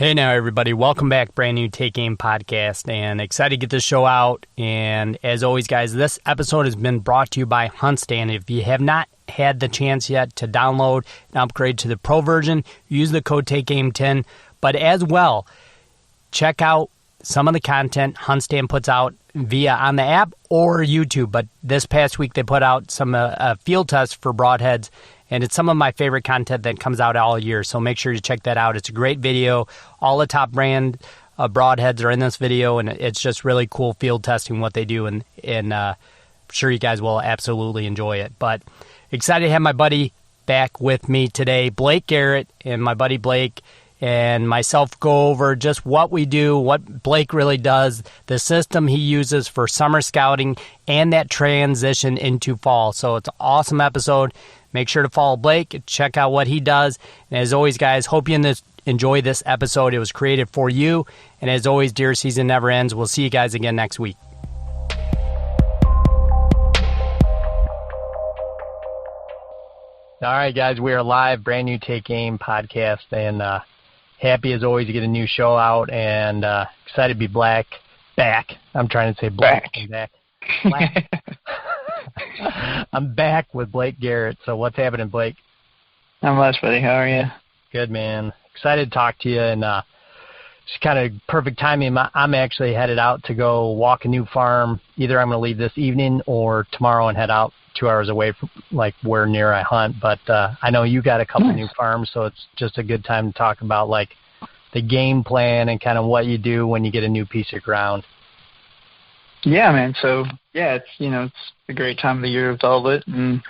Hey now, everybody. Welcome back. Brand new Take Aim podcast, and excited to get this show out. And as always, guys, this episode has been brought to you by Huntstand. If you have not had the chance yet to download and upgrade to the pro version, use the code TakeAim10. But as well, check out some of the content Huntstand puts out via on the app or YouTube. But this past week, they put out some field tests for broadheads, and it's some of my favorite content that comes out all year. So make sure you check that out. It's a great video. All the top brand broadheads are in this video, and it's just really cool field testing what they do. And I'm sure you guys will absolutely enjoy it. But excited to have my buddy back with me today, Blake Garrett, and my buddy Blake and myself go over just what we do, what Blake really does, the system he uses for summer scouting, and that transition into fall. So it's an awesome episode. Make sure to follow Blake, check out what he does. And as always, guys, hope you enjoy this episode. It was created for you. And as always, deer season never ends. We'll see you guys again next week. All right, guys, we are live, brand new Take Aim podcast, and happy as always to get a new show out, and excited to be back. I'm trying to say Black. I'm back with Blake Garrett. So what's happening, Blake? Not much, buddy. How are you? Good, man. Excited to talk to you, and it's kind of perfect timing. I'm actually headed out to go walk a new farm. Either I'm going to leave this evening or tomorrow and head out 2 hours away from like where near I hunt. But I know you got a couple new farms, so it's just a good time to talk about like the game plan and kind of what you do when you get a new piece of ground. Yeah, man. So yeah, it's a great time of the year with all of it, and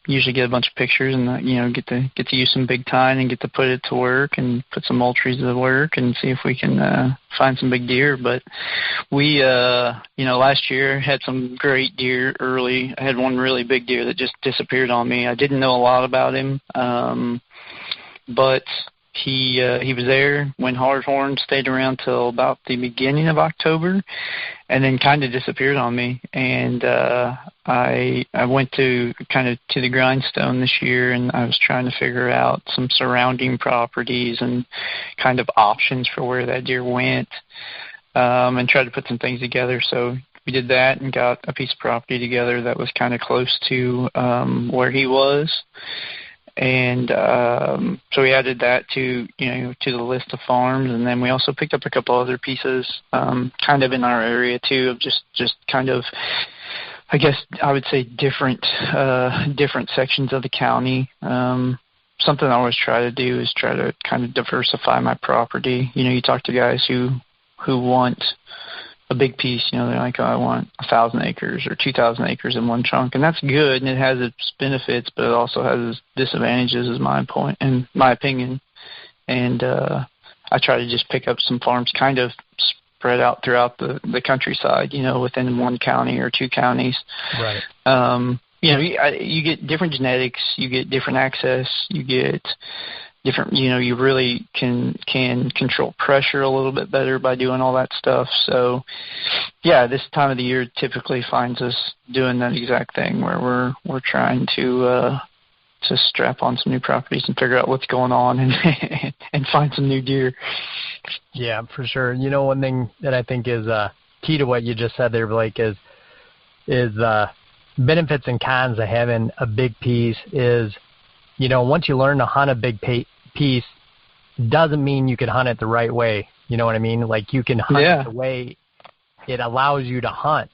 usually get a bunch of pictures and get to use some big tine and get to put it to work and put some multries to work and see if we can find some big deer. But we last year had some great deer early. I had one really big deer that just disappeared on me. I didn't know a lot about him, but he was there, went hard-horn, stayed around till about the beginning of October, and then kind of disappeared on me. And I went to the grindstone this year, and I was trying to figure out some surrounding properties and kind of options for where that deer went, and tried to put some things together. So we did that and got a piece of property together that was kind of close to where he was. And so we added that to the list of farms, and then we also picked up a couple other pieces kind of in our area too, of just kind of, I guess I would say different sections of the county. Something I always try to do is try to kind of diversify my property. You talk to guys who want a big piece, they're like, oh, I want 1,000 acres or 2,000 acres in one chunk, and that's good, and it has its benefits, but it also has its disadvantages, is my opinion. And I try to just pick up some farms kind of spread out throughout the countryside, within one county or two counties. Right. You get different genetics, you get different access, you get different, you really can control pressure a little bit better by doing all that stuff. So yeah, this time of the year typically finds us doing that exact thing where we're trying to strap on some new properties and figure out what's going on and find some new deer. Yeah, for sure. One thing that I think is key to what you just said there, Blake, is benefits and cons of having a big piece is, once you learn to hunt a big piece, doesn't mean you can hunt it the right way. You know what I mean? Like you can hunt it the way it allows you to hunt.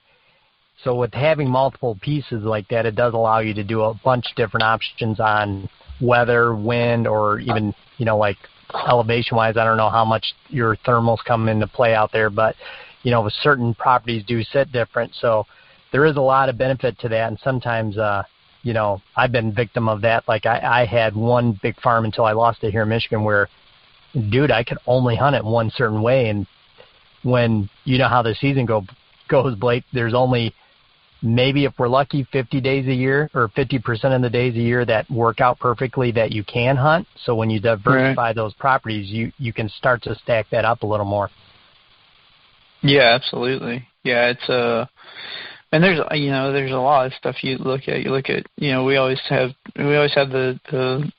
So with having multiple pieces like that, it does allow you to do a bunch of different options on weather, wind, or even, like elevation-wise. I don't know how much your thermals come into play out there, but, with certain properties do sit different. So there is a lot of benefit to that, and sometimes I've been victim of that. Like I had one big farm until I lost it here in Michigan where, dude, I could only hunt it one certain way. And when how the season goes, Blake, there's only maybe, if we're lucky, 50 days a year or 50% of the days a year that work out perfectly that you can hunt. So when you diversify those properties, you can start to stack that up a little more. Yeah, absolutely. Yeah, it's And there's a lot of stuff you look at. We always have the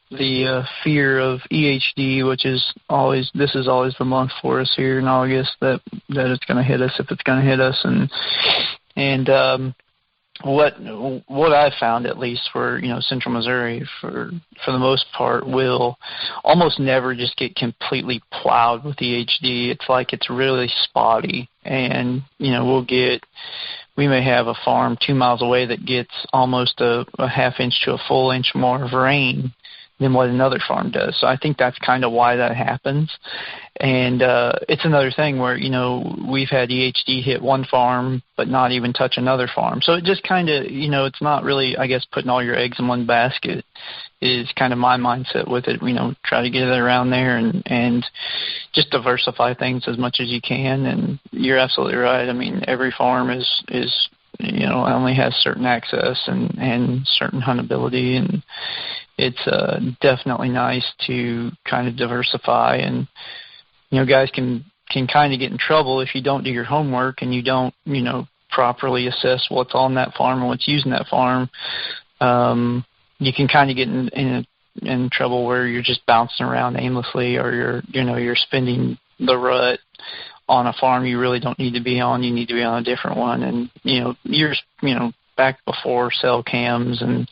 fear of EHD, which is always the month for us here in August that it's going to hit us if it's going to hit us. And what I've found, at least for Central Missouri, for the most part, will almost never just get completely plowed with EHD. It's like it's really spotty, and we may have a farm 2 miles away that gets almost a half inch to a full inch more of rain than what another farm does. So I think that's kind of why that happens. And it's another thing where, we've had EHD hit one farm but not even touch another farm. So it just kind of, it's not really, I guess, putting all your eggs in one basket is kind of my mindset with it. Try to get it around there and just diversify things as much as you can. And you're absolutely right. I mean, every farm is only has certain access and certain huntability, and it's definitely nice to kind of diversify. And guys can kind of get in trouble if you don't do your homework and you don't properly assess what's on that farm and what's using that farm. You can kind of get in trouble where you're just bouncing around aimlessly, or you're spending the rut on a farm you really don't need to be on. You need to be on a different one. And years back before cell cams and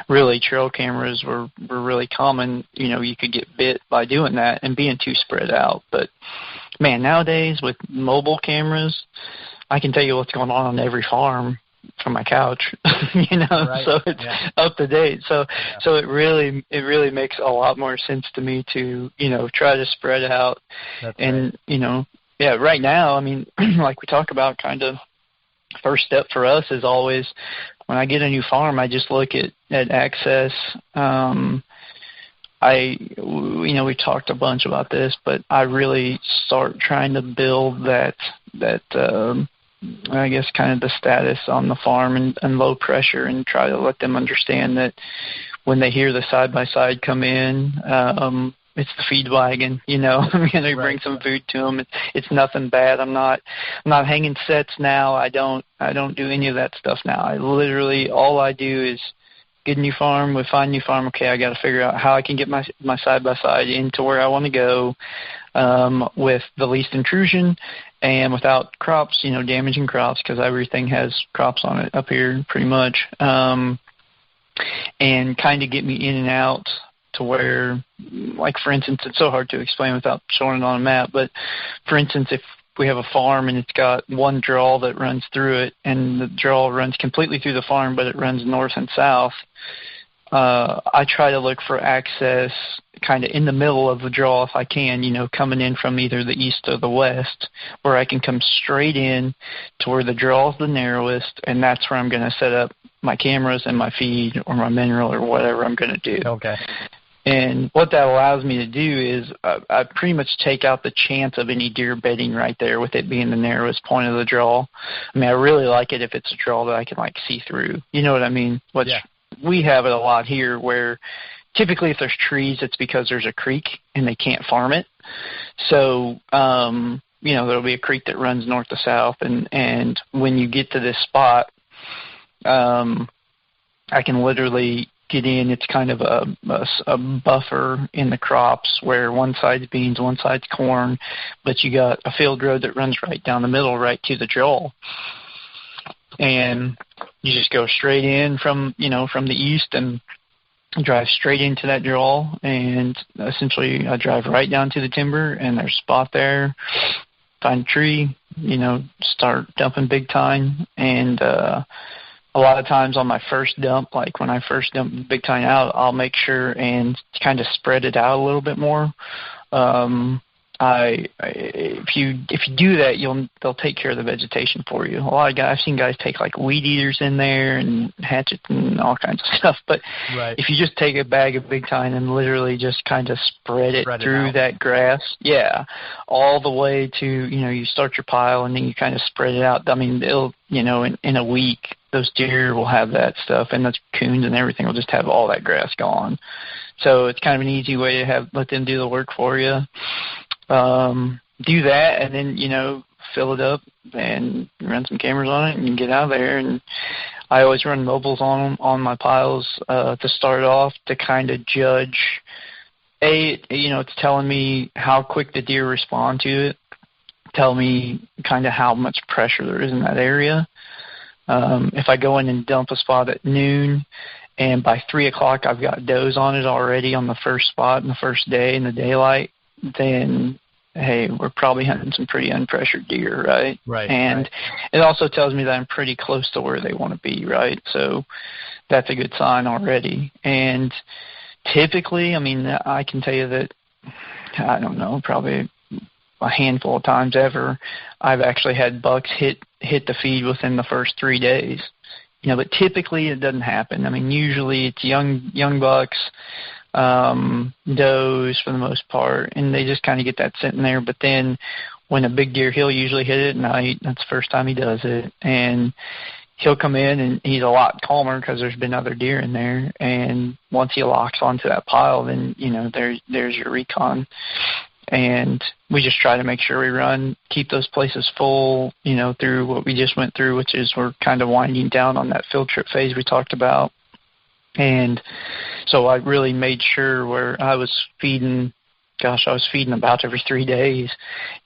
really trail cameras were really common, you could get bit by doing that and being too spread out. But man, nowadays with mobile cameras, I can tell you what's going on every farm from my couch, Right. So it's up to date. So it really makes a lot more sense to me to, try to spread out. That's and, right now, I mean, like we talk about, kind of first step for us is always when I get a new farm, I just look at access. We talked a bunch about this, but I really start trying to build that I guess kind of the status on the farm and low pressure, and try to let them understand that when they hear the side-by-side come in, it's the feed wagon, I'm going to bring some food to them. It's nothing bad. I'm not hanging sets now. I don't do any of that stuff now. All I do is get a new farm. We find a new farm. Okay, I got to figure out how I can get my side-by-side into where I want to go with the least intrusion and without crops, damaging crops, because everything has crops on it up here pretty much, and kind of get me in and out to where, like, for instance, it's so hard to explain without showing it on a map, but for instance, if we have a farm and it's got one draw that runs through it, and the draw runs completely through the farm, but it runs north and south, I try to look for access kind of in the middle of the draw if I can, coming in from either the east or the west, where I can come straight in to where the draw is the narrowest, and that's where I'm going to set up my cameras and my feed or my mineral or whatever I'm going to do. Okay. And what that allows me to do is I pretty much take out the chance of any deer bedding right there, with it being the narrowest point of the draw. I mean, I really like it if it's a draw that I can, like, see through. You know what I mean? We have it a lot here where typically if there's trees, it's because there's a creek and they can't farm it. So, there'll be a creek that runs north to south. And when you get to this spot, I can literally get in. It's kind of a buffer in the crops where one side's beans, one side's corn, but you got a field road that runs right down the middle, right to the draw. And you just go straight in from the east and drive straight into that draw, and essentially I drive right down to the timber, and there's a spot there, find a tree, start dumping big time. And a lot of times on my first dump, like when I first dump big time out, I'll make sure and kind of spread it out a little bit more. If you do that, they'll take care of the vegetation for you. A lot of guys, I've seen guys take like weed eaters in there and hatchets and all kinds of stuff. But if you just take a bag of big time and literally just kind of spread it through that grass, all the way to, you start your pile and then you kind of spread it out. I mean, it'll, in a week, those deer will have that stuff, and those coons and everything will just have all that grass gone. So it's kind of an easy way to let them do the work for you. Do that, and then, fill it up, and run some cameras on it, and get out of there. And I always run mobiles on my piles to start off to kind of judge. It's telling me how quick the deer respond to it, tell me kind of how much pressure there is in that area. If I go in and dump a spot at noon, and by 3 o'clock I've got does on it already on the first spot in the first day in the daylight, then, hey, we're probably hunting some pretty unpressured deer, right? Right. And it also tells me that I'm pretty close to where they want to be, right? So that's a good sign already. And typically, I mean, I can tell you that, I don't know, probably a handful of times ever, I've actually had bucks hit the feed within the first 3 days. But typically it doesn't happen. I mean, usually it's young bucks, does for the most part, and they just kind of get that sitting there. But then when a big deer, he'll usually hit it at night. That's the first time he does it. And he'll come in, and he's a lot calmer because there's been other deer in there. And once he locks onto that pile, then, there's your recon. And we just try to make sure we keep those places full, through what we just went through, which is we're kind of winding down on that field trip phase we talked about. And so I really made sure where I was feeding about every 3 days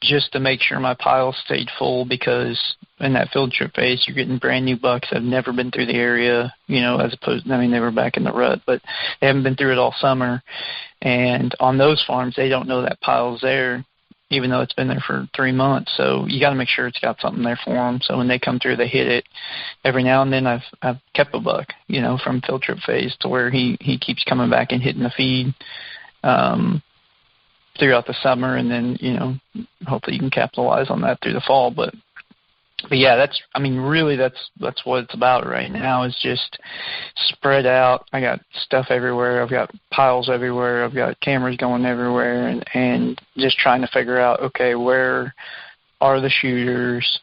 just to make sure my pile stayed full, because in that field trip phase, you're getting brand new bucks that have never been through the area, as opposed, they were back in the rut, but they haven't been through it all summer. And on those farms, they don't know that pile's there, even though it's been there for 3 months. So you got to make sure it's got something there for them. So when they come through, they hit it. Every now and then I've kept a buck, from field trip phase to where he keeps coming back and hitting the feed throughout the summer, and then, hopefully you can capitalize on that through the fall. But yeah, that's what it's about right now, is just spread out. I got stuff everywhere. I've got piles everywhere. I've got cameras going everywhere, and just trying to figure out, okay, where are the shooters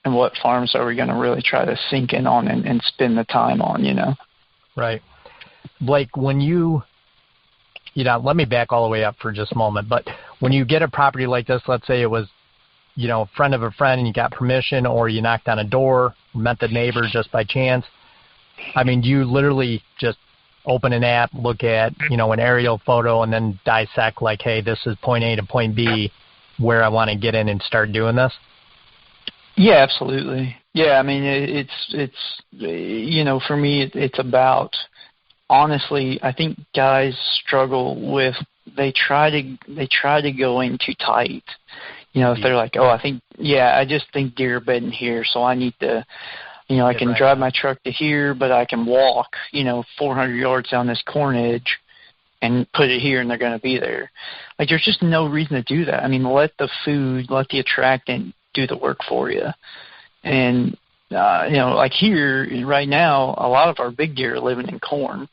and what farms are we going to really try to sink in on and spend the time on, Right. Blake, when let me back all the way up for just a moment, but when you get a property like this, let's say it was, a friend of a friend and you got permission, or you knocked on a door, met the neighbor just by chance. I mean, do you literally just open an app, look at, an aerial photo, and then dissect like, hey, this is point A to point B, where I want to get in and start doing this? Yeah, absolutely. Yeah, I mean, it's for me, it's about, honestly, I think guys struggle with, they try to go in too tight. If they're like, I just think deer are bedding here, so I need to, I can drive my truck to here, but I can walk, 400 yards down this corn edge and put it here, and they're going to be there. Like, there's just no reason to do that. I mean, let the attractant do the work for you. And, like here right now, a lot of our big deer are living in corn.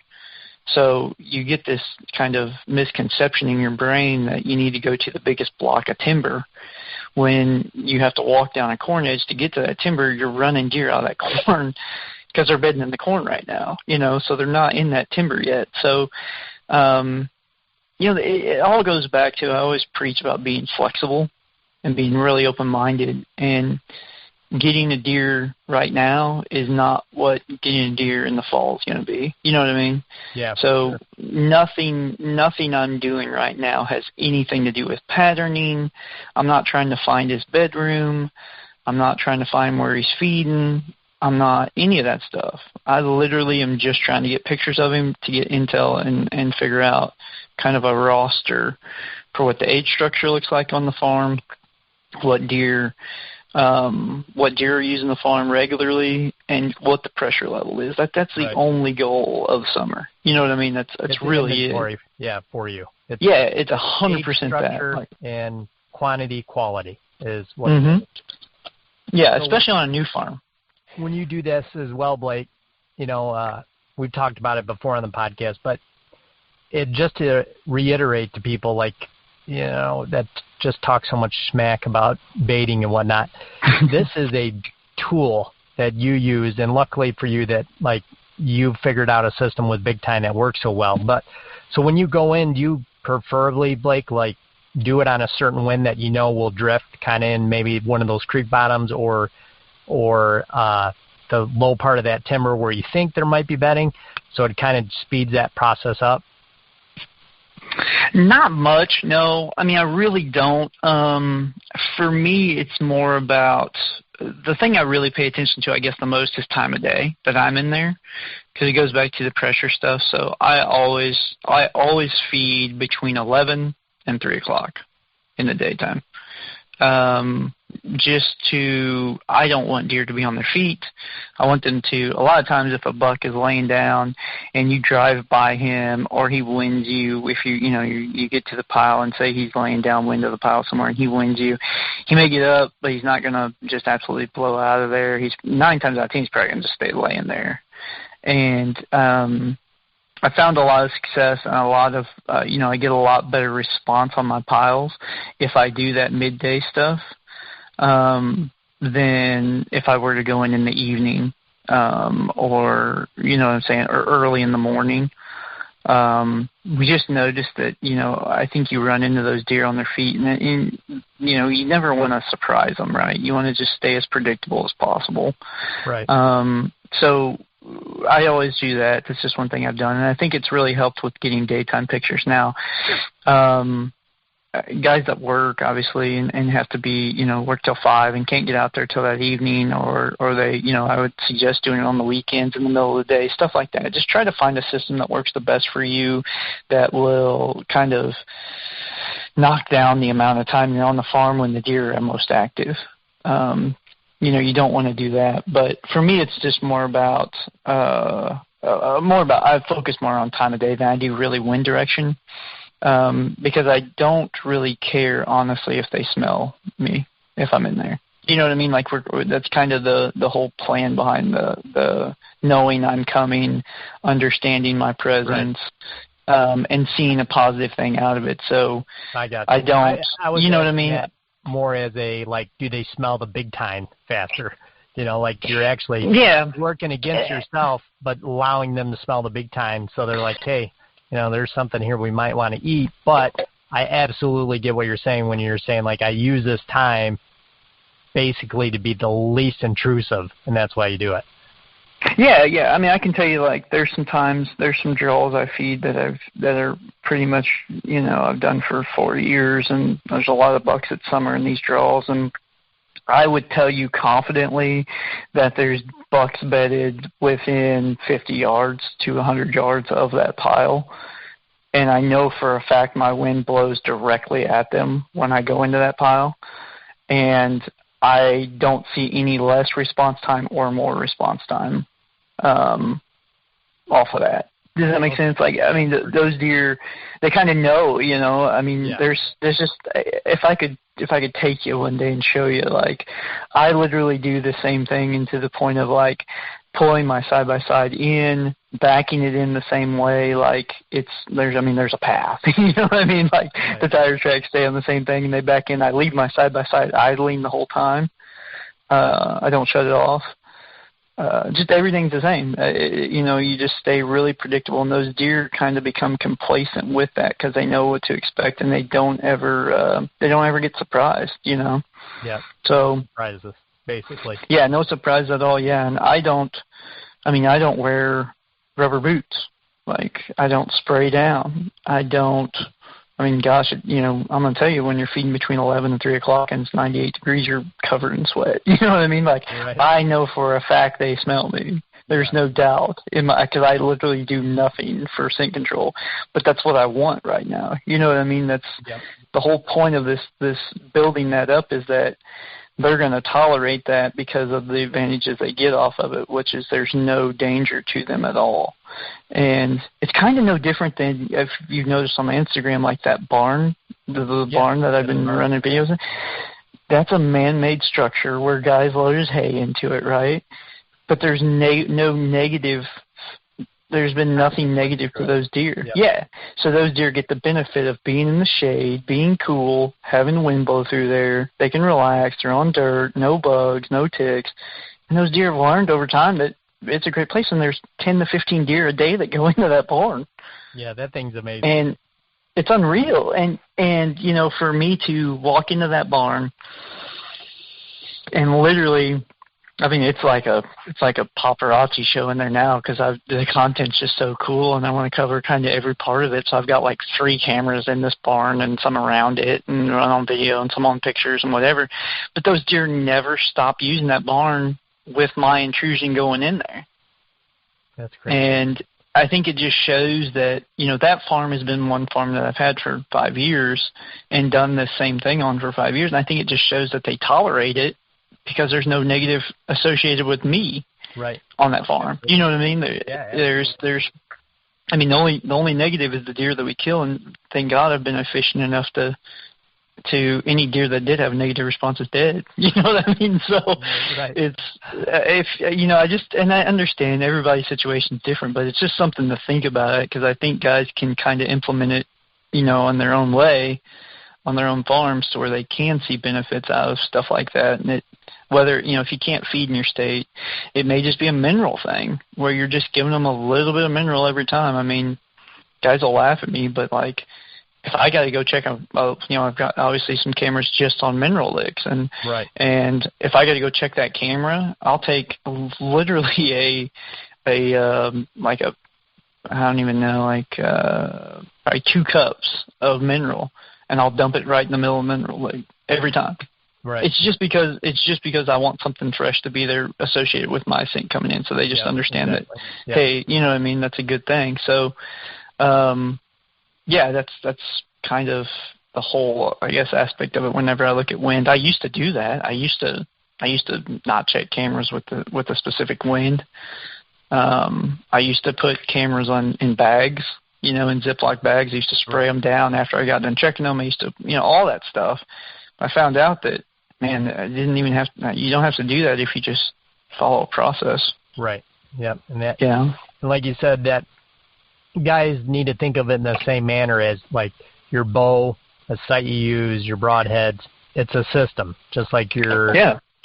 So you get this kind of misconception in your brain that you need to go to the biggest block of timber. When you have to walk down a corn edge to get to that timber, you're running deer out of that corn because they're bedding in the corn right now, so they're not in that timber yet. So, it all goes back to, I always preach about being flexible and being really open-minded, and getting a deer right now is not what getting a deer in the fall is going to be. You know what I mean? Yeah. So nothing I'm doing right now has anything to do with patterning. I'm not trying to find his bedroom. I'm not trying to find where he's feeding. I'm not any of that stuff. I literally am just trying to get pictures of him to get intel and figure out kind of a roster for what the age structure looks like on the farm, what deer are using the farm regularly, and what the pressure level is. That's the only goal of summer. You know what I mean? That's really it. Yeah, for you. It's 100% structure that. And quantity, quality is what it is. Yeah, so especially on a new farm. When you do this as well, Blake, we've talked about it before on the podcast, but just to reiterate to people, like, that just talk so much smack about baiting and whatnot. This is a tool that you use, and luckily for you that, like, you figured out a system with Big Time that works so well. But so when you go in, do you preferably, Blake, like, do it on a certain wind that you know will drift kind of in maybe one of those creek bottoms or the low part of that timber where you think there might be bedding, so it kind of speeds that process up? Not much, no. I mean, I really don't. For me, it's more about the thing I really pay attention to, I guess, the most is time of day that I'm in there, because it goes back to the pressure stuff. So I always feed between 11 and 3 o'clock in the daytime. I don't want deer to be on their feet. I want them to, a lot of times if a buck is laying down and you drive by him or he winds you, if you get to the pile and say he's laying downwind of the pile somewhere and he winds you, he may get up, but he's not going to just absolutely blow out of there. He's 9 times out of 10, he's probably going to just stay laying there. And I found a lot of success and a lot of, I get a lot better response on my piles if I do that midday stuff than if I were to go in the evening or, or early in the morning. We just noticed that, I think you run into those deer on their feet and you never want to surprise them, right? You want to just stay as predictable as possible. Right. So I always do that. That's just one thing I've done, and I think it's really helped with getting daytime pictures now. Guys that work, obviously, and have to be, work till 5 and can't get out there till that evening, or they, I would suggest doing it on the weekends in the middle of the day, stuff like that. Just try to find a system that works the best for you that will kind of knock down the amount of time you're on the farm when the deer are most active. You don't want to do that. But for me, it's just more about I focus more on time of day than I do really wind direction, because I don't really care, honestly, if they smell me if I'm in there. You know what I mean? Like that's kind of the whole plan behind the knowing I'm coming, understanding my presence, right. And seeing a positive thing out of it. So I don't. You know what I mean? More as a, like, do they smell the big time faster? Like you're actually working against yourself, but allowing them to smell the big time. So they're like, hey, there's something here we might want to eat. But I absolutely get what you're saying when you're saying, like, I use this time basically to be the least intrusive, and that's why you do it. Yeah. I mean, I can tell you, like, there's some draws I feed that are pretty much, I've done for 4 years, and there's a lot of bucks at summer in these draws, and I would tell you confidently that there's bucks bedded within 50 yards to 100 yards of that pile, and I know for a fact my wind blows directly at them when I go into that pile, and I don't see any less response time or more response time off of that. Does that make sense? Like, I mean, those deer, they kind of know, I mean, there's just, if I could take you one day and show you, like, I literally do the same thing, and to the point of, like, pulling my side-by-side in, backing it in the same way, like there's a path, you know what I mean? Like, right. The tire tracks stay on the same thing, and they back in. I leave my side-by-side idling the whole time. I don't shut it off. Just everything's the same. You just stay really predictable, and those deer kind of become complacent with that because they know what to expect, and they don't ever get surprised, Yeah. So surprises, basically. Yeah, no surprise at all. Yeah, and I don't wear rubber boots. Like, I don't spray down. I'm going to tell you, when you're feeding between 11 and 3 o'clock and it's 98 degrees, you're covered in sweat. You know what I mean? Like, right. I know for a fact they smell me. There's no doubt because I literally do nothing for scent control, but that's what I want right now. You know what I mean? That's the whole point of this building that up, is that they're going to tolerate that because of the advantages they get off of it, which is there's no danger to them at all. And it's kind of no different than, if you've noticed on my Instagram, like that barn, the barn that I've been running videos in. That's a man-made structure where guys loaded hay into it, right? But there's no negative. There's been nothing negative for those deer. Yeah. So those deer get the benefit of being in the shade, being cool, having wind blow through there. They can relax. They're on dirt, no bugs, no ticks. And those deer have learned over time that it's a great place, and there's 10 to 15 deer a day that go into that barn. Yeah, that thing's amazing. And it's unreal. And you know, for me to walk into that barn and literally, I mean, it's like a paparazzi show in there now because the content's just so cool, and I want to cover kind of every part of it. So I've got like 3 cameras in this barn and some around it, and run on video and some on pictures and whatever. But those deer never stop using that barn with my intrusion going in there. That's great. And I think it just shows that, you know, that farm has been one farm that I've had for 5 years and done this same thing on for 5 years. And I think it just shows that they tolerate it because there's no negative associated with me on that farm. You know what I mean? There's I mean, the only negative is the deer that we kill, and thank God I've been efficient enough to any deer that did have a negative response is dead. You know what I mean? So it's if you know, I understand everybody's situation is different, but it's just something to think about it because I think guys can kind of implement it, you know, on their own way, on their own farms, to where they can see benefits out of stuff like that. And whether, you know, if you can't feed in your state, it may just be a mineral thing where you're just giving them a little bit of mineral every time. I mean, guys will laugh at me, but like, if I got to go check on, you know, I've got obviously some cameras just on mineral licks, and if I got to go check that camera, I'll take literally like a I don't even know, like probably 2 cups of mineral, and I'll dump it right in the middle of mineral lick every time. Right. It's just because I want something fresh to be there associated with my sink coming in, so they just understand that. Hey, you know what I mean? That's a good thing. So. Yeah, that's kind of the whole, I guess, aspect of it. Whenever I look at wind, I used to do that. I used to not check cameras with the specific wind. I used to put cameras in bags, you know, in Ziploc bags. I used to spray them down after I got done checking them. I used to, you know, all that stuff. I found out that, man, you don't have to do that if you just follow a process. Right. Yep. And and like you said, that guys need to think of it in the same manner as like your bow, the sight you use, your broadheads. It's a system, just like your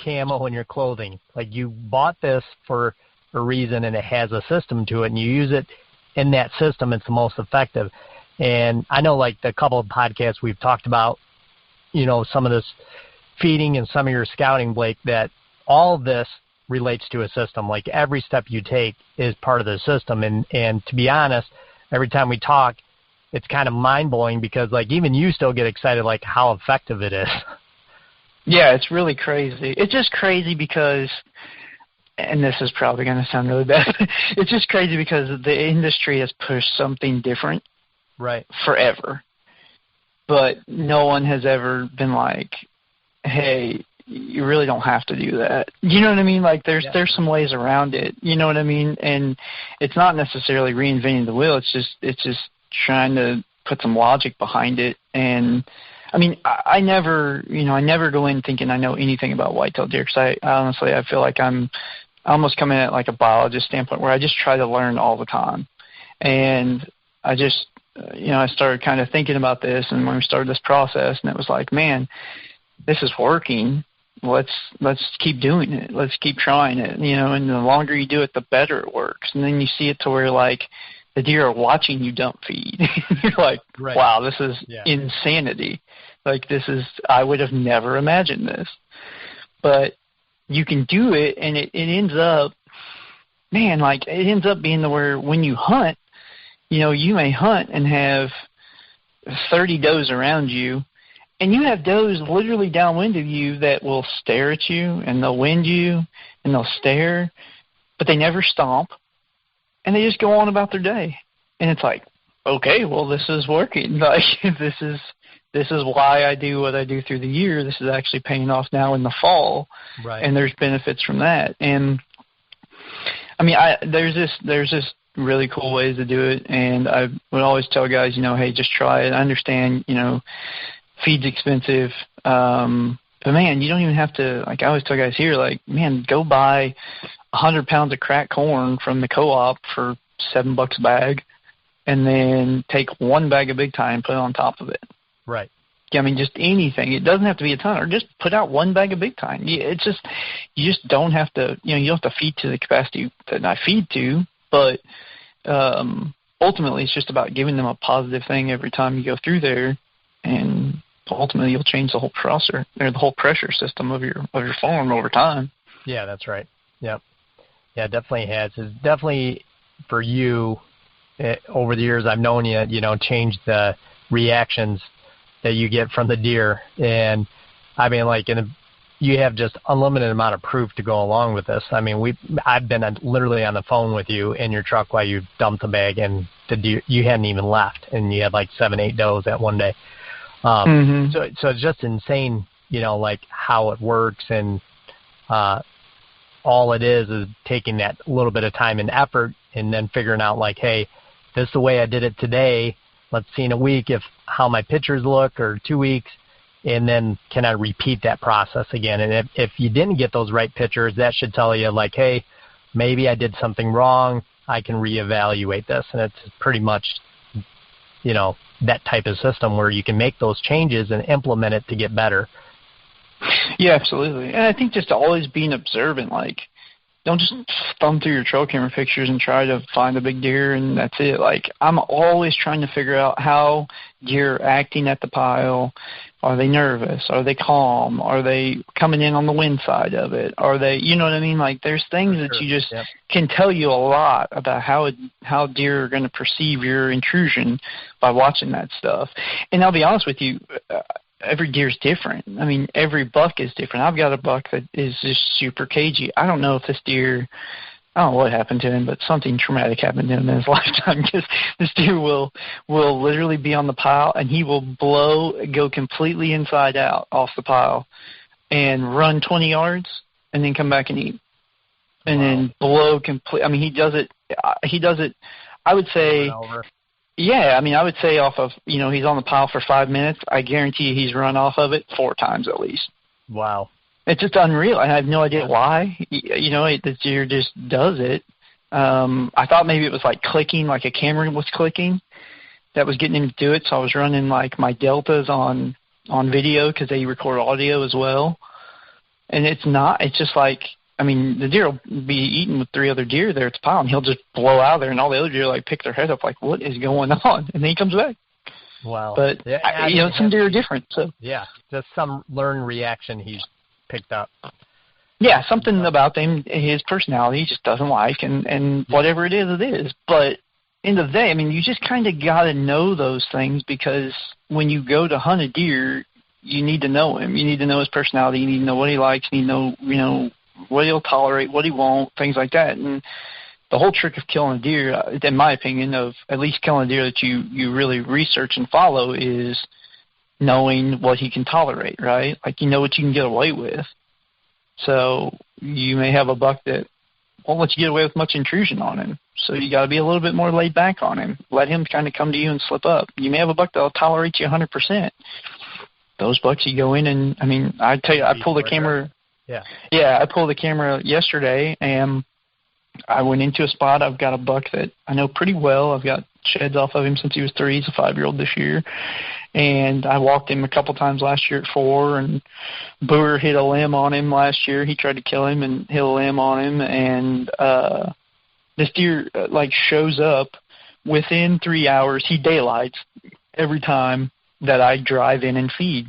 camo and your clothing. Like, you bought this for a reason, and it has a system to it, and you use it in that system. It's the most effective. And I know, like, the couple of podcasts we've talked about, you know, some of this feeding and some of your scouting, Blake, that all of this relates to a system. Like, every step you take is part of the system. And to be honest, every time we talk, it's kind of mind-blowing because, like, even you still get excited, like, how effective it is. Yeah, it's really crazy. It's just crazy because, and this is probably going to sound really bad, it's just crazy because the industry has pushed something different forever. But no one has ever been like, hey, you really don't have to do that. You know what I mean? Like, there's some ways around it. You know what I mean? And it's not necessarily reinventing the wheel. It's just trying to put some logic behind it. And I mean, I never go in thinking I know anything about whitetail deer, because I honestly feel like I'm almost coming at like a biologist standpoint where I just try to learn all the time. And I just, I started kind of thinking about this, and when we started this process, and it was like, man, this is working. Let's keep doing it. Let's keep trying it, and the longer you do it, the better it works. And then you see it to where, like, the deer are watching you dump feed. You're like, wow, this is insanity. Like, I would have never imagined this. But you can do it, and it ends up, man, like, it ends up being the where when you hunt, you may hunt and have 30 does around you, and you have does literally downwind of you that will stare at you, and they'll wind you, and they'll stare, but they never stomp, and they just go on about their day. And it's like, okay, well, this is working. Like, this is why I do what I do through the year. This is actually paying off now in the fall, and there's benefits from that. And I mean, there's this really cool ways to do it, and I would always tell guys, hey, just try it. I understand, feed's expensive, but man, you don't even have to, like, I always tell guys here, like, man, go buy 100 pounds of cracked corn from the co-op for $7 a bag, and then take one bag of Big Time and put it on top of it. Right. I mean, just anything. It doesn't have to be a ton, or just put out one bag of Big Time. It's just, you just don't have to, you don't have to feed to the capacity that I feed to, but ultimately it's just about giving them a positive thing every time you go through there, and ultimately you'll change the whole processor or the whole pressure system of your farm over time. Yeah, that's right. Yep. Yeah, it definitely has. It's definitely for you over the years I've known you, changed the reactions that you get from the deer. And I mean, like, you have just unlimited amount of proof to go along with this. I mean, I've been literally on the phone with you in your truck while you dumped the bag, and the deer, you hadn't even left, and you had like 7-8 does that one day. So it's just insane, like how it works, and all it is taking that little bit of time and effort, and then figuring out like, hey, this is the way I did it today. Let's see in a week how my pictures look, or 2 weeks, and then can I repeat that process again? And if you didn't get those right pictures, that should tell you like, hey, maybe I did something wrong. I can reevaluate this. And it's pretty much, that type of system where you can make those changes and implement it to get better. Yeah, absolutely. And I think just always being observant, like, don't just thumb through your trail camera pictures and try to find a big deer and that's it. Like, I'm always trying to figure out how deer are acting at the pile. Are they nervous? Are they calm? Are they coming in on the wind side of it? Are they, you know what I mean? Like, there's things that you just can tell you a lot about how deer are going to perceive your intrusion by watching that stuff. And I'll be honest with you, every deer's different. I mean, every buck is different. I've got a buck that is just super cagey. I don't know if this deer, I don't know what happened to him, but something traumatic happened to him in his lifetime, because this deer will literally be on the pile and he will go completely inside out off the pile and run 20 yards and then come back and eat. And then blow complete. I mean, he does it, I would say, yeah, I mean, I would say off of, he's on the pile for 5 minutes. I guarantee you he's run off of it 4 times at least. Wow. It's just unreal. I have no idea why. The deer just does it. I thought maybe it was like clicking, like a camera was clicking that was getting him to do it. So I was running like my deltas on video because they record audio as well. And it's not. It's just like, I mean, the deer will be eating with 3 other deer there at the pile, and he'll just blow out there, and all the other deer like pick their head up, like, what is going on? And then he comes back. Wow. But some deer are different. So yeah, just some learned reaction he's picked up. Yeah, something about him, his personality, he just doesn't like, and whatever it is. But end of the day, I mean, you just kind of got to know those things, because when you go to hunt a deer, you need to know him. You need to know his personality. You need to know what he likes. You need to know, what he'll tolerate, what he won't, things like that. And the whole trick of killing a deer, in my opinion, of at least killing a deer that you really research and follow, is knowing what he can tolerate, right? Like, what you can get away with. So you may have a buck that won't let you get away with much intrusion on him. So you got to be a little bit more laid back on him. Let him kind of come to you and slip up. You may have a buck that'll tolerate you 100%. Those bucks, you go in and, I mean, I tell you, I pulled the camera. Yeah, I pulled the camera yesterday, and I went into a spot. I've got a buck that I know pretty well. I've got sheds off of him since he was 3. He's a 5-year-old this year. And I walked him a couple times last year at 4, and Boer hit a limb on him last year. He tried to kill him and hit a limb on him, and this deer, shows up within 3 hours. He daylights every time that I drive in and feed.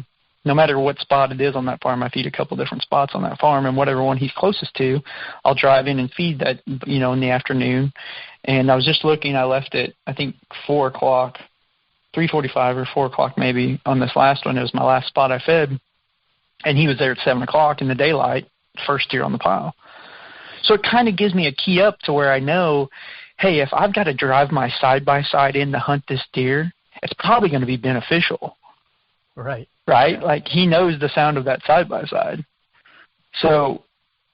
No matter what spot it is on that farm, I feed a couple different spots on that farm, and whatever one he's closest to, I'll drive in and feed that, in the afternoon. And I was just looking, I left at, I think, 4 o'clock, 3:45 or 4 o'clock maybe on this last one. It was my last spot I fed, and he was there at 7 o'clock in the daylight, first deer on the pile. So it kind of gives me a key up to where I know, hey, if I've got to drive my side-by-side in to hunt this deer, it's probably going to be beneficial. Right. Right? Like, he knows the sound of that side-by-side. So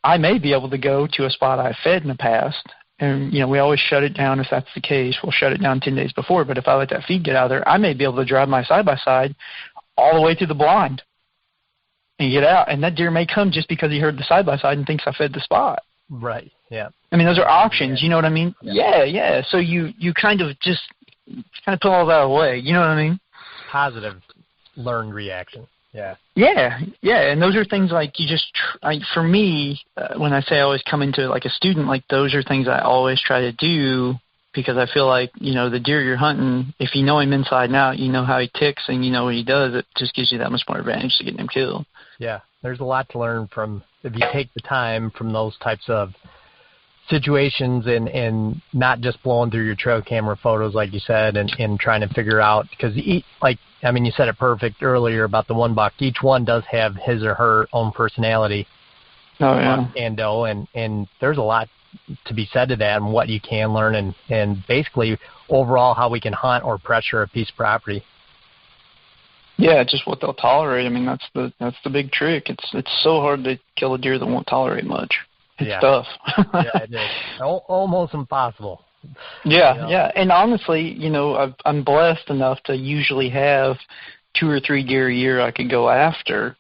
I may be able to go to a spot I fed in the past, and, we always shut it down if that's the case. We'll shut it down 10 days before, but if I let that feed get out of there, I may be able to drive my side-by-side all the way to the blind and get out, and that deer may come just because he heard the side-by-side and thinks I fed the spot. Right, yeah. I mean, those are options, you know what I mean? Yeah. So you kind of just put all that away, you know what I mean? Positive learned reaction. Yeah, and those are things like you just for me, when I say I always come into like a student, like those are things I always try to do because I feel like, the deer you're hunting, if you know him inside and out, you know how he ticks and you know what he does, it just gives you that much more advantage to getting him killed. Yeah, there's a lot to learn from if you take the time from those types of situations and not just blowing through your trail camera photos like you said and trying to figure out, because you said it perfect earlier about the one buck. Each one does have his or her own personality. Oh yeah. And there's a lot to be said to that and what you can learn and basically overall how we can hunt or pressure a piece of property. Yeah, just what they'll tolerate. I mean, that's the big trick. It's so hard to kill a deer that won't tolerate much. It's tough. Yeah, it is. Almost impossible. Yeah. And honestly, I'm blessed enough to usually have 2 or 3 deer a year I could go after,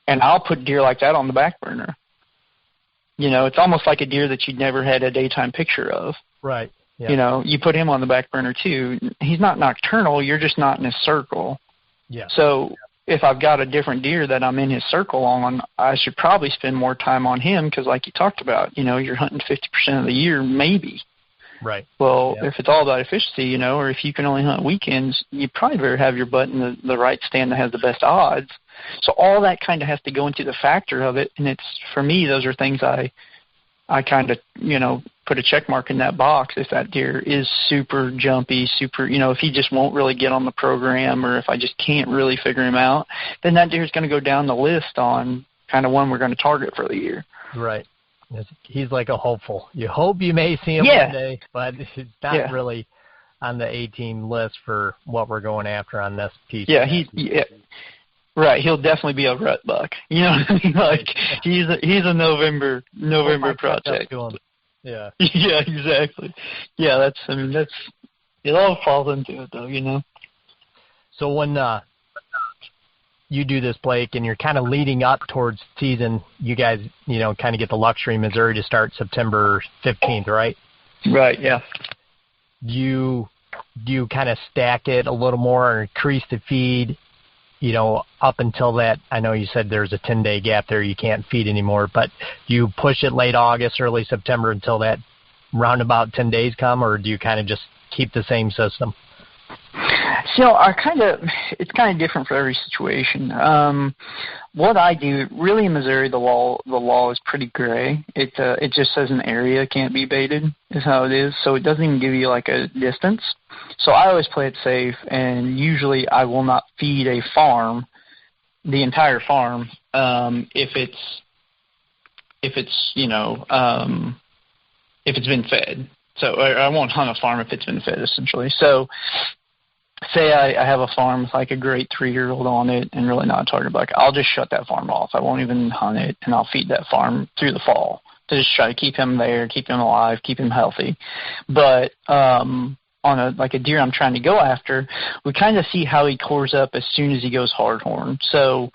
and I'll put deer like that on the back burner. It's almost like a deer that you'd never had a daytime picture of. Right. Yeah. You put him on the back burner too. He's not nocturnal. You're just not in his circle. Yeah. So if I've got a different deer that I'm in his circle on, I should probably spend more time on him because, like you talked about, you're hunting 50% of the year, maybe. Right. Well, if it's all about efficiency, or if you can only hunt weekends, you probably better have your butt in the right stand that has the best odds. So all that kind of has to go into the factor of it, and for me, those are things I kind of, put a check mark in that box. If that deer is super jumpy, if he just won't really get on the program, or if I just can't really figure him out, then that deer is going to go down the list on kind of one we're going to target for the year. Right. He's like a hopeful. You hope you may see him one day, but he's not really on the 18 list for what we're going after on this piece. Yeah, right. He'll definitely be a rut buck. You know what I mean? Like he's a November project. Yeah. Yeah, exactly. Yeah, it all falls into it though, So when you do this, Blake, and you're kind of leading up towards season, you guys, kind of get the luxury in Missouri to start September 15th, right? Right, yeah. Do you kind of stack it a little more or increase the feed, up until that? I know you said there's a 10-day gap there, you can't feed anymore, but do you push it late August, early September until that roundabout 10 days come, or do you kind of just keep the same system? So it's kind of different for every situation. What I do, really in Missouri, the law is pretty gray. It just says an area can't be baited is how it is. So it doesn't even give you like a distance. So I always play it safe, and usually I will not feed a farm, the entire farm, if it's been fed. So I won't hunt a farm if it's been fed, essentially. So say I have a farm with like a great 3-year-old on it and really not a target buck, I'll just shut that farm off. I won't even hunt it, and I'll feed that farm through the fall to just try to keep him there, keep him alive, keep him healthy. But on a deer I'm trying to go after, we kind of see how he cores up as soon as he goes hardhorn. So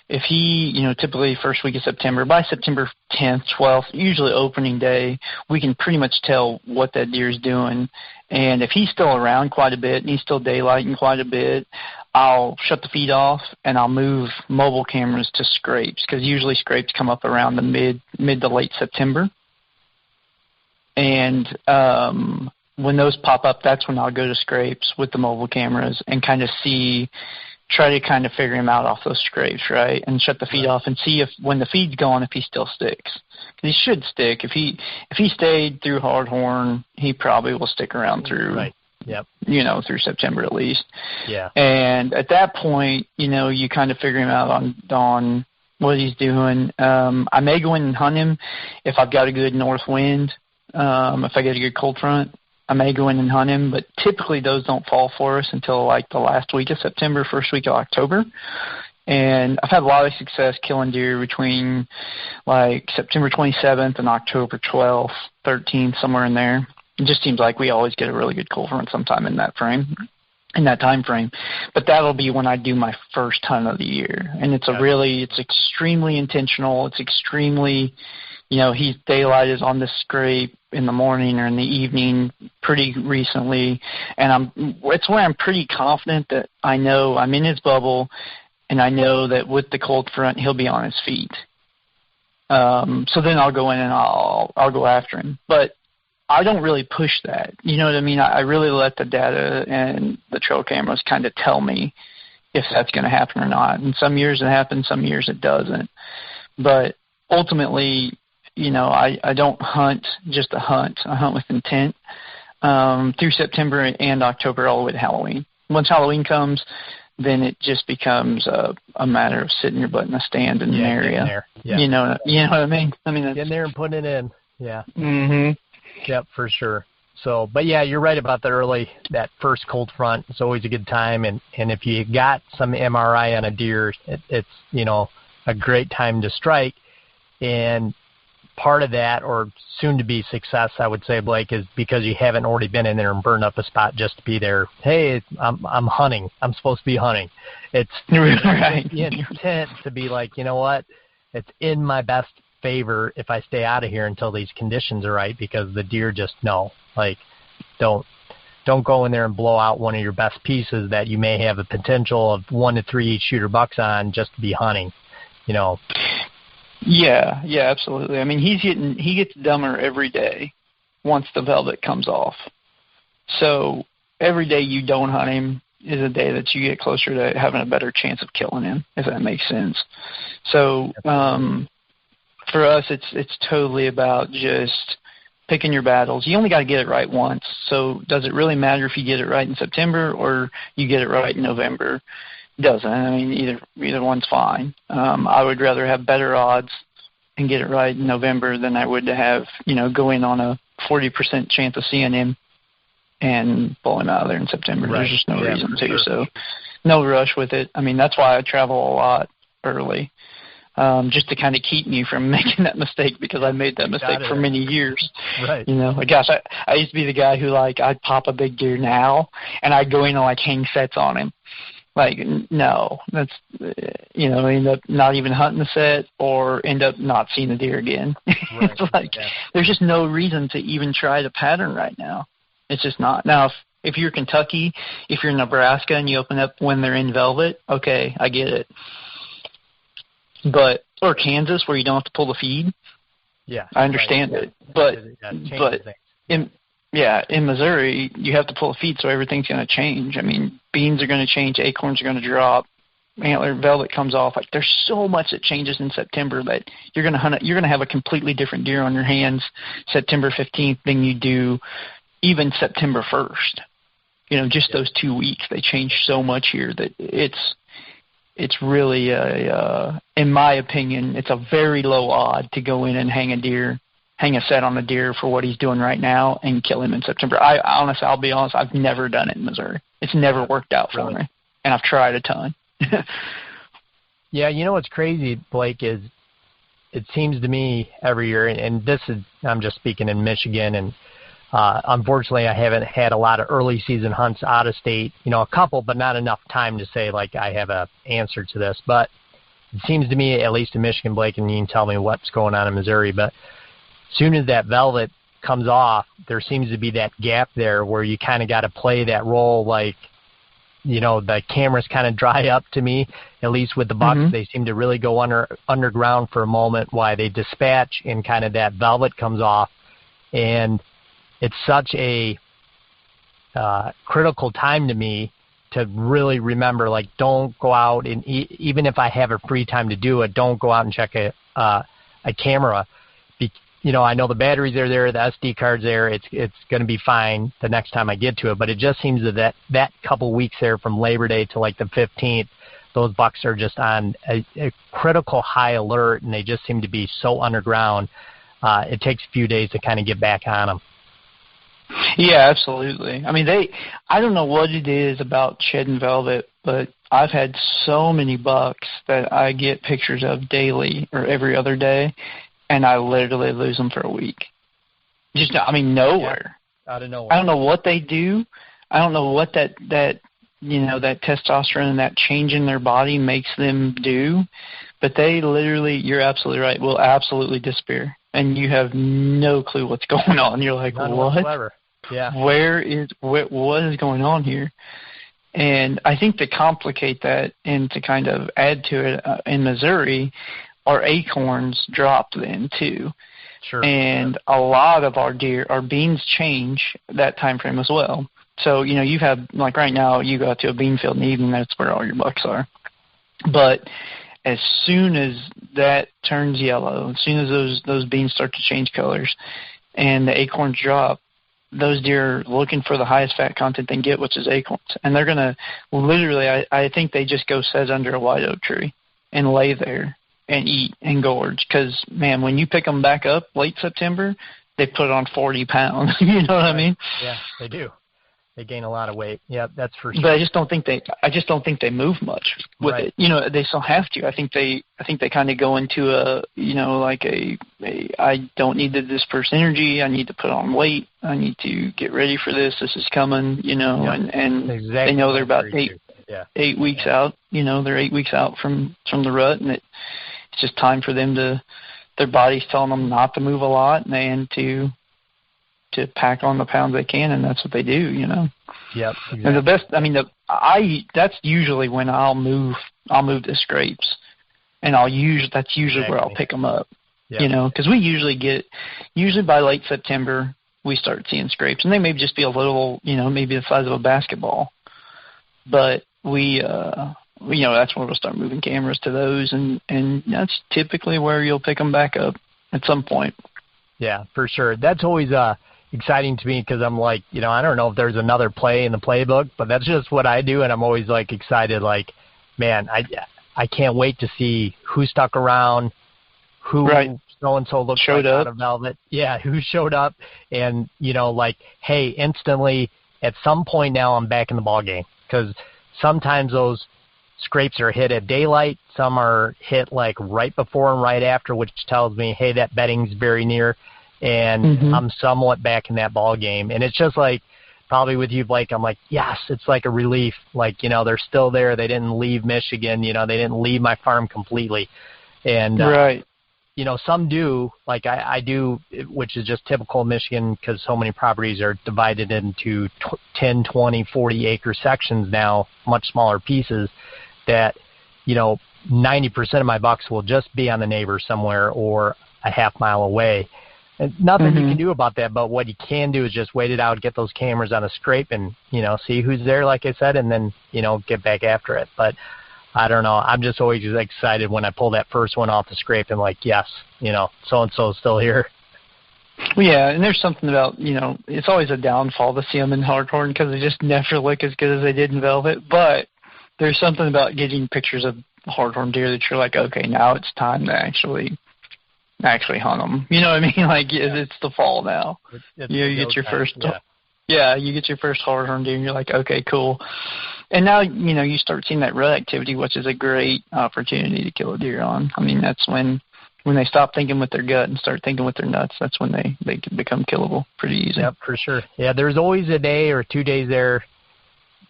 if he, typically first week of September, by September 10th, 12th, usually opening day, we can pretty much tell what that deer is doing. And if he's still around quite a bit and he's still daylighting quite a bit, I'll shut the feed off and I'll move mobile cameras to scrapes, because usually scrapes come up around the mid to late September. And when those pop up, that's when I'll go to scrapes with the mobile cameras and kind of try to kind of figure him out off those scrapes, right? And shut the feed off and see if when the feed's gone, if he still sticks. 'Cause he should stick. If he stayed through hardhorn, he probably will stick around through, right. Yep. Through September at least. Yeah. And at that point, you kind of figure him out on what he's doing. I may go in and hunt him if I've got a good north wind. If I get a good cold front, I may go in and hunt him, but typically those don't fall for us until like the last week of September, first week of October. And I've had a lot of success killing deer between like September 27th and October 12th, 13th, somewhere in there. It just seems like we always get a really good cold front sometime in that time frame. But that'll be when I do my first hunt of the year. And it's extremely intentional. It's extremely, he's daylighted on the scrape in the morning or in the evening pretty recently. And it's where I'm pretty confident that I know I'm in his bubble, and I know that with the cold front, he'll be on his feet. So then I'll go in and I'll go after him. But I don't really push that. You know what I mean? I really let the data and the trail cameras kind of tell me if that's going to happen or not. And some years it happens, some years it doesn't. But ultimately, you know, I don't hunt just to hunt. I hunt with intent through September and October all the way to Halloween. Once Halloween comes, then it just becomes a matter of sitting your butt in a stand in an area. There. Yeah. You know what I mean? I mean, that's, getting there and putting it in. Yeah. Mm-hmm. Yep, for sure. So, but yeah, you're right about that first cold front. It's always a good time, and if you got some MRI on a deer, it's you know, a great time to strike. And part of that, or soon to be success, I would say, Blake, is because you haven't already been in there and burned up a spot just to be there. Hey, I'm hunting. I'm supposed to be hunting. It's right. The intent to be like, you know what, it's in my best favor if I stay out of here until these conditions are right, because the deer just know, like, don't go in there and blow out one of your best pieces that you may have a potential of 1 to 3 shooter bucks on just to be hunting, you know. Yeah, absolutely. I mean, he gets dumber every day once the velvet comes off. So every day you don't hunt him is a day that you get closer to having a better chance of killing him, if that makes sense. So for us, it's totally about just picking your battles. You only got to get it right once. So does it really matter if you get it right in September or you get it right in November? Doesn't. I mean, either one's fine. I would rather have better odds and get it right in November than I would to have, you know, go in on a 40% chance of seeing him and pull him out of there in September. Right. There's just no reason to. Sure. So no rush with it. I mean, that's why I travel a lot early, just to kind of keep me from making that mistake, because I made that mistake for many years. Right. You know, like, gosh, I used to be the guy who, like, I'd pop a big deer now and I'd go in and, like, hang sets on him. Like, no, that's, you know, end up not even hunting the set or end up not seeing the deer again. Right. It's like, there's just no reason to even try the pattern right now. It's just not. Now, if you're Kentucky, if you're Nebraska and you open up when they're in velvet, okay, I get it. But, or Kansas where you don't have to pull the feed. Yeah. I understand it. But in Missouri, you have to pull a feed, so everything's going to change. I mean, beans are going to change, acorns are going to drop, antler velvet comes off. Like, there's so much that changes in September that you're going to hunt. You're going to have a completely different deer on your hands September 15th than you do even September 1st. You know, just those 2 weeks, they change so much here that it's really in my opinion, it's a very low odd to go in and hang a set on a deer for what he's doing right now and kill him in September. I'll be honest, I've never done it in Missouri. It's never worked out for me, and I've tried a ton. Yeah, you know what's crazy, Blake, is it seems to me every year, and this is, I'm just speaking in Michigan, and unfortunately I haven't had a lot of early season hunts out of state, you know, a couple, but not enough time to say, like, I have a answer to this. But it seems to me, at least in Michigan, Blake, and you can tell me what's going on in Missouri, but soon as that velvet comes off, there seems to be that gap there where you kind of got to play that role, like, you know, the cameras kind of dry up to me, at least with the bucks. Mm-hmm. They seem to really go underground for a moment while they dispatch and kind of that velvet comes off. And it's such a critical time to me to really remember, like, don't go out and even if I have a free time to do it, don't go out and check a camera. You know, I know the batteries are there, the SD card's there. It's going to be fine the next time I get to it. But it just seems that couple weeks there from Labor Day to like the 15th, those bucks are just on a critical high alert, and they just seem to be so underground. It takes a few days to kind of get back on them. Yeah, absolutely. I mean, I don't know what it is about shed and velvet, but I've had so many bucks that I get pictures of daily or every other day, and I literally lose them for a week. Just, I mean, nowhere. Yeah, out of nowhere. I don't know what they do. I don't know what that you know, that testosterone and that change in their body makes them do, but they literally, you're absolutely right, will absolutely disappear, and you have no clue what's going on. You're like, None what? Whatsoever. Yeah. What is going on here? And I think to complicate that and to kind of add to it, in Missouri, our acorns drop then too. Sure. And a lot of our beans change that time frame as well. So, you have, like right now, you go out to a bean field in the evening, that's where all your bucks are. But as soon as that turns yellow, as soon as those beans start to change colors and the acorns drop, those deer are looking for the highest fat content they can get, which is acorns. And they're going to literally, I think they just go sit under a white oak tree and lay there and eat and gorge. Because, man, when you pick them back up late September, they put on 40 pounds. You know what I mean? Yeah, they do. They gain a lot of weight. Yeah, that's for sure. But I just don't think they move much with it. They still have to. I think they kind of go into a I don't need to disperse energy. I need to put on weight. I need to get ready for this. This is coming. And exactly. They know they're about 8 weeks out. They're 8 weeks out from the rut, and it's just time for them their body's telling them not to move a lot and to pack on the pounds they can, and that's what they do, Yep. Exactly. And the best, that's usually when I'll move the scrapes, and that's usually where I'll pick them up, because we usually by late September we start seeing scrapes, and they may just be a little, maybe the size of a basketball, but that's where we'll start moving cameras to those, and that's typically where you'll pick them back up at some point. Yeah, for sure. That's always exciting to me because I'm like, I don't know if there's another play in the playbook, but that's just what I do, and I'm always like excited. Like, man, I can't wait to see who stuck around, who so and so looked showed like up out of velvet. Yeah, who showed up, and hey, instantly at some point now I'm back in the ball game because sometimes those scrapes are hit at daylight, some are hit like right before and right after, which tells me, hey, that bedding's very near. And I'm somewhat back in that ball game. And it's just like, probably with you, Blake, I'm like, yes, it's like a relief. Like, they're still there. They didn't leave Michigan. They didn't leave my farm completely. And, some do, like I do, which is just typical Michigan because so many properties are divided into 10, 20, 40 acre sections now, much smaller pieces that, 90% of my bucks will just be on the neighbor somewhere or a half mile away. And nothing you can do about that, but what you can do is just wait it out, get those cameras on a scrape and, see who's there, like I said, and then, get back after it. But I don't know. I'm just always excited when I pull that first one off the scrape and like, yes, so-and-so is still here. Well, yeah, and there's something about, it's always a downfall to see them in hardhorn because they just never look as good as they did in velvet. But there's something about getting pictures of hardhorn deer that you're like, okay, now it's time to actually hunt them. You know what I mean? Like it's the fall now. You get your first, you get your first hardhorn deer, and you're like, okay, cool. And now you start seeing that rut activity, which is a great opportunity to kill a deer on. That's when they stop thinking with their gut and start thinking with their nuts. That's when they can become killable pretty easy. Yep, for sure. Yeah, there's always a day or 2 days there,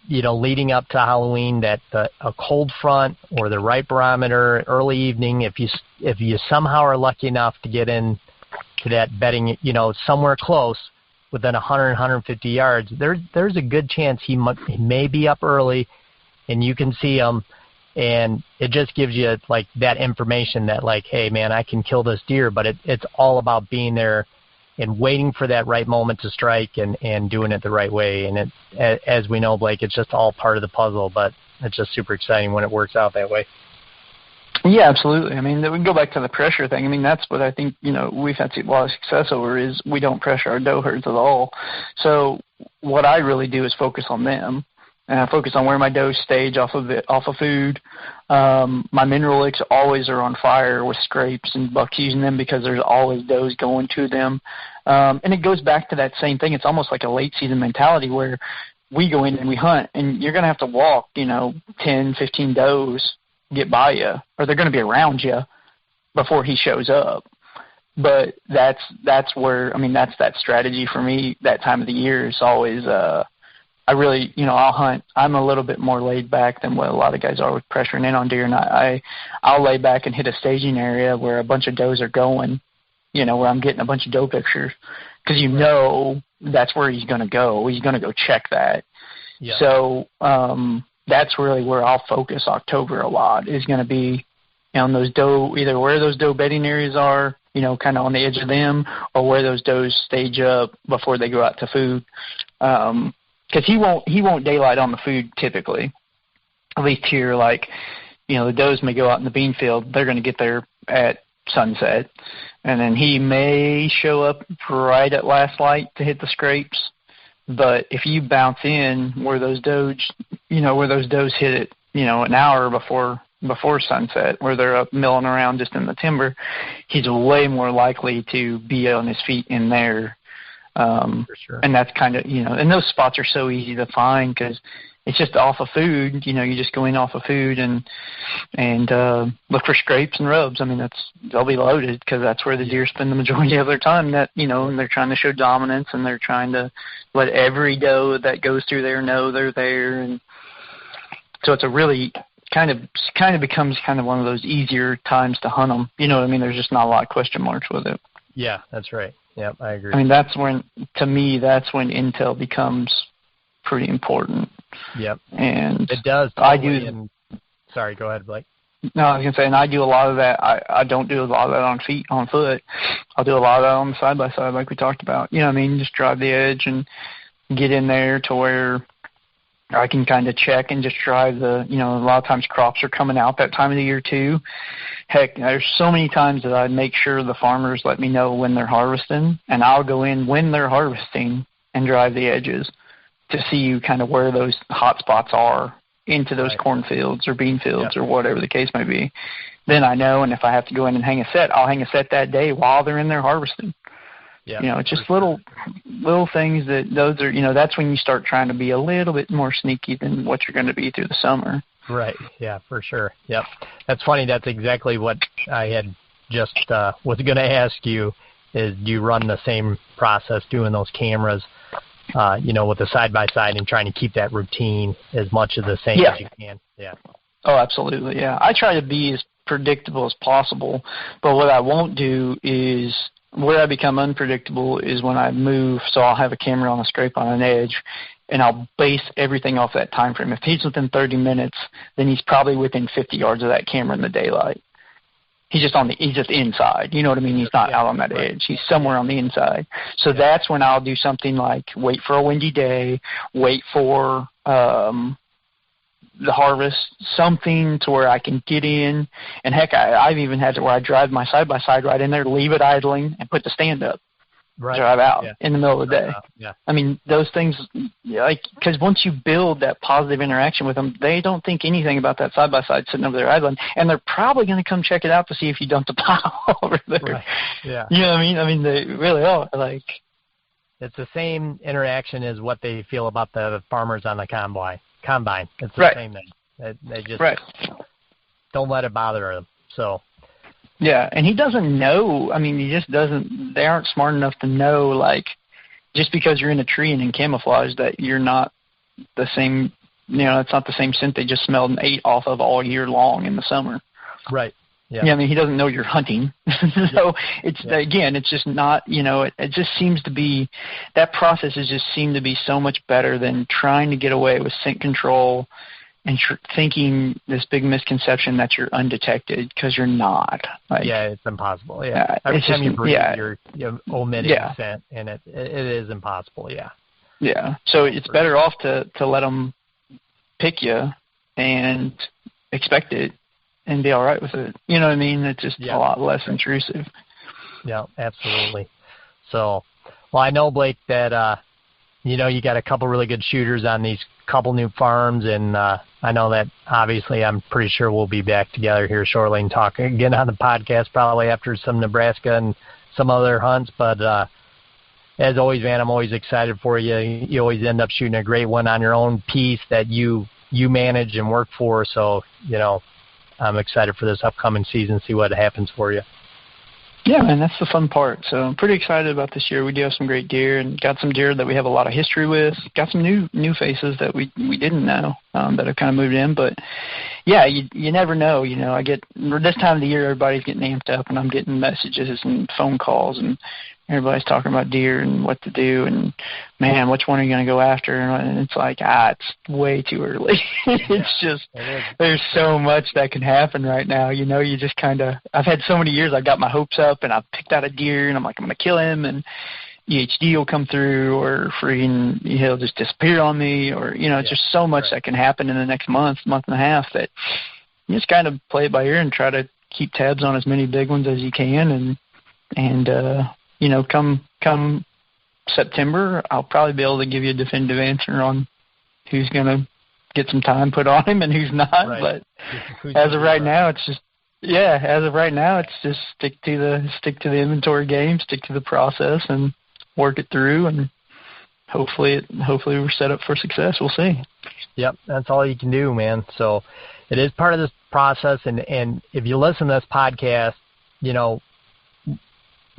leading up to Halloween that a cold front or the right barometer, early evening, if you somehow are lucky enough to get in to that bedding, somewhere close within 100, 150 yards, there's a good chance he may be up early and you can see him, and it just gives you like that information that like, hey man, I can kill this deer, but it's all about being there and waiting for that right moment to strike and doing it the right way. And as we know, Blake, it's just all part of the puzzle, but it's just super exciting when it works out that way. Yeah, absolutely. We can go back to the pressure thing. That's what I think, we've had a lot of success over is we don't pressure our doe herds at all. So what I really do is focus on them. And I focus on where my does stage off of food. My mineral licks always are on fire with scrapes and bucks using them because there's always does going to them. And it goes back to that same thing. It's almost like a late season mentality where we go in and we hunt, and you're going to have to walk, 10, 15 does get by you, or they're going to be around you before he shows up. But that's where, that's that strategy for me that time of the year is always I really, I'll hunt. I'm a little bit more laid back than what a lot of guys are with pressuring in on deer. And I'll lay back and hit a staging area where a bunch of does are going, where I'm getting a bunch of doe pictures. Because that's where he's going to go. He's going to go check that. Yeah. So that's really where I'll focus October a lot is going to be on those doe, either where those doe bedding areas are kind of on the edge of them, or where those does stage up before they go out to food. Because he won't daylight on the food typically. At least here, like, the does may go out in the bean field. They're going to get there at sunset, and then he may show up right at last light to hit the scrapes. But if you bounce in where those does hit it, an hour before sunset, where they're up milling around just in the timber, he's way more likely to be on his feet in there. For sure. And that's kind of, and those spots are so easy to find because it's just off of food. You just go in off of food and look for scrapes and rubs. I mean, they'll be loaded because that's where the deer spend the majority of their time. That and they're trying to show dominance, and they're trying to let every doe that goes through there know they're there. And so it's a really kind of becomes kind of one of those easier times to hunt them. You know what I mean? There's just not a lot of question marks with it. Yeah, that's right. Yep, I agree. I mean, that's when intel becomes pretty important. Yep. And it does. Totally. Sorry, go ahead, Blake. No, I was going to say, and I do a lot of that. I don't do a lot of that on foot. I'll do a lot of that on the side-by-side like we talked about. Just drive the edge and get in there to where I can kind of check and just drive a lot of times crops are coming out that time of the year too. Heck, there's so many times that I make sure the farmers let me know when they're harvesting, and I'll go in when they're harvesting and drive the edges to see kind of where those hot spots are into those cornfields or bean fields or whatever the case may be. Then I know, and if I have to go in and hang a set, I'll hang a set that day while they're in there harvesting. Yeah, it's just little things those are, that's when you start trying to be a little bit more sneaky than what you're going to be through the summer. Right. Yeah, for sure. Yep. That's funny. That's exactly what I had just was going to ask you is do you run the same process doing those cameras, with the side-by-side and trying to keep that routine as much of the same as you can? Yeah. Oh, absolutely. Yeah. I try to be as predictable as possible, but what I won't do is where I become unpredictable is when I move. So I'll have a camera on a scrape on an edge, and I'll base everything off that time frame. If he's within 30 minutes, then he's probably within 50 yards of that camera in the daylight. He's just inside. You know what I mean? He's not out on that edge. He's somewhere on the inside. So that's when I'll do something like wait for a windy day, wait for the harvest, something to where I can get in. And heck, I've even had it where I drive my side-by-side right in there, leave it idling, and put the stand up. Right. Drive out in the middle of the day. I mean, those things, because once you build that positive interaction with them, they don't think anything about that side-by-side sitting over there idling, and they're probably going to come check it out to see if you dumped a pile over there. Right. Yeah. You know what I mean? I mean, they really are. It's the same interaction as what they feel about the farmers on the combine. It's the same thing. They just don't let it bother them. So. Yeah, and he doesn't know. I mean, he just doesn't. They aren't smart enough to know, just because you're in a tree and in camouflage, that you're not the same. It's not the same scent they just smelled and ate off of all year long in the summer. Right. Yeah. I mean, he doesn't know you're hunting. So again, it's just not. It just seems to be that process has just seemed to be so much better than trying to get away with scent control and thinking this big misconception that you're undetected, because you're not. It's impossible. Yeah, every time you breathe, you're omitting scent, and it is impossible. Yeah. Yeah. So it's better off to let them pick you and expect it and be all right with it. You know what I mean? It's just a lot less intrusive. Yeah, absolutely. So, well, I know, Blake, that you got a couple really good shooters on these couple new farms, and I know that obviously I'm pretty sure we'll be back together here shortly and talk again on the podcast probably after some Nebraska and some other hunts. But as always, man, I'm always excited for you. You always end up shooting a great one on your own piece that you manage and work for. So, I'm excited for this upcoming season, see what happens for you. Yeah, man, that's the fun part. So I'm pretty excited about this year. We do have some great deer, and got some deer that we have a lot of history with. Got some new faces that we didn't know that have kind of moved in. But yeah, you never know. I get this time of the year, everybody's getting amped up, and I'm getting messages and phone calls and everybody's talking about deer and what to do, and man, which one are you going to go after? And it's like, it's way too early. It's just, there's so much that can happen right now. You know, you just kind of, I've had so many years, I got my hopes up and I've picked out a deer and I'm like, I'm going to kill him, and EHD will come through, or freaking he'll just disappear on me, or, you know, it's just so much that can happen in the next month and a half, that you just kind of play it by ear and try to keep tabs on as many big ones as you can. And you know, come September, I'll probably be able to give you a definitive answer on who's going to get some time put on him and who's not. Right. But as of right now, it's just, stick to the inventory game, stick to the process, and work it through, and hopefully we're set up for success. We'll see. Yep, that's all you can do, man. So it is part of this process, and if you listen to this podcast, you know,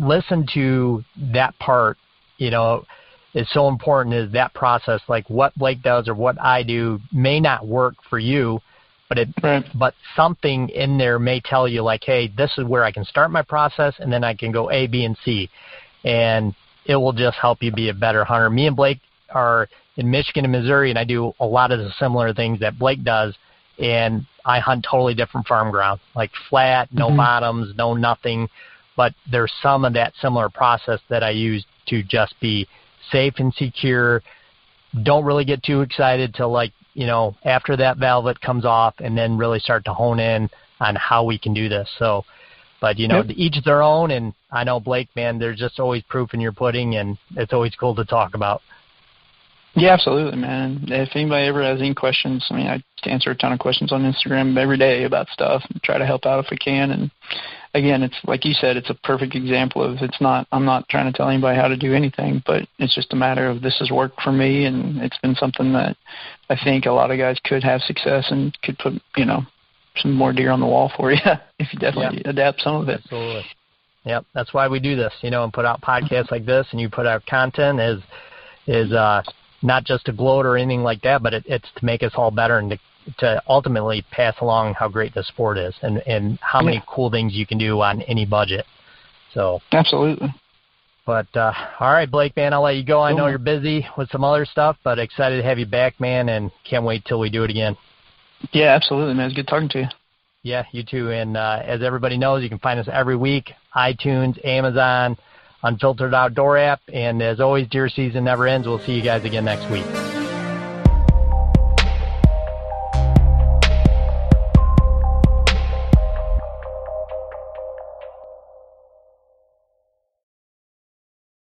listen to that part, you know, is so important, is that process. Like what Blake does or what I do may not work for you, but something in there may tell you, like, hey, this is where I can start my process, and then I can go A, B, and C, and it will just help you be a better hunter. Me and Blake are in Michigan and Missouri, and I do a lot of the similar things that Blake does, and I hunt totally different farm ground, like flat, no bottoms, no nothing, but there's some of that similar process that I use to just be safe and secure. Don't really get too excited till, like, you know, after that velvet comes off, and then really start to hone in on how we can do this. So, but, you know, each their own, and I know, Blake, man, there's just always proof in your pudding, and it's always cool to talk about. Yeah, absolutely, man. If anybody ever has any questions, I mean, I answer a ton of questions on Instagram every day about stuff and try to help out if we can. And again, it's like you said, it's a perfect example of, I'm not trying to tell anybody how to do anything, but it's just a matter of, this has worked for me, and it's been something that I think a lot of guys could have success and could put, you know, some more deer on the wall for you if you definitely adapt some of it. Absolutely. Yep, that's why we do this, you know, and put out podcasts like this, and you put out content is not just to gloat or anything like that, but it's to make us all better, and to ultimately pass along how great the sport is, and how many cool things you can do on any budget. So absolutely. But all right, Blake, man, I'll let you go. I know you're busy with some other stuff, but excited to have you back, man, and can't wait till we do it again. Yeah, absolutely, man. It's good talking to you. Yeah, you too. And as everybody knows, you can find us every week, iTunes, Amazon, Unfiltered Outdoor app. And as always, deer season never ends. We'll see you guys again next week.